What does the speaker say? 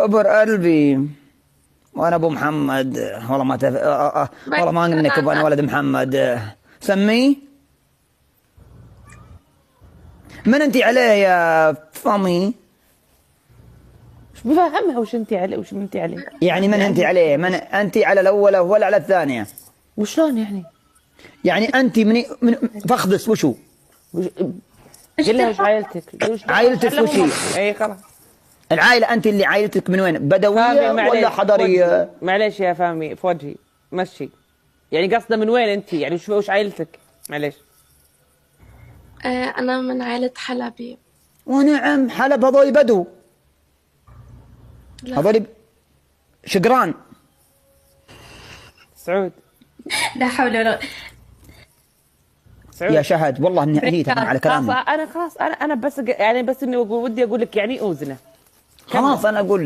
ابر قلبي. وانا ابو محمد، والله ما والله ما انكب، انا ولد محمد. سميه. من انت عليه يا فامي؟ مش بفهمها وش انت عليه وش انت عليه. يعني من انت عليه؟ من انت على الاولى ولا على الثانيه؟ وشلون يعني؟ يعني انت من فخذس وشو؟ قل لها وش عائلتك؟ عائلتك وش هي؟ اي خلاص. العائله انت اللي عائلتك من وين؟ بدويه ولا حضريه؟ معليش يا فهمي في وجهي مشي. يعني قصده من وين انت؟ يعني وش عائلتك؟ معليش. أنا من عائلة حلبي. ونعم، حلب هذول بدو. لا. هذول شقران. سعود. لا حول ولا يا شهد والله اني عييت على كلامه. خلاص انا بس يعني بس اني ودي اقول لك يعني اوزنه. خلاص انا اقول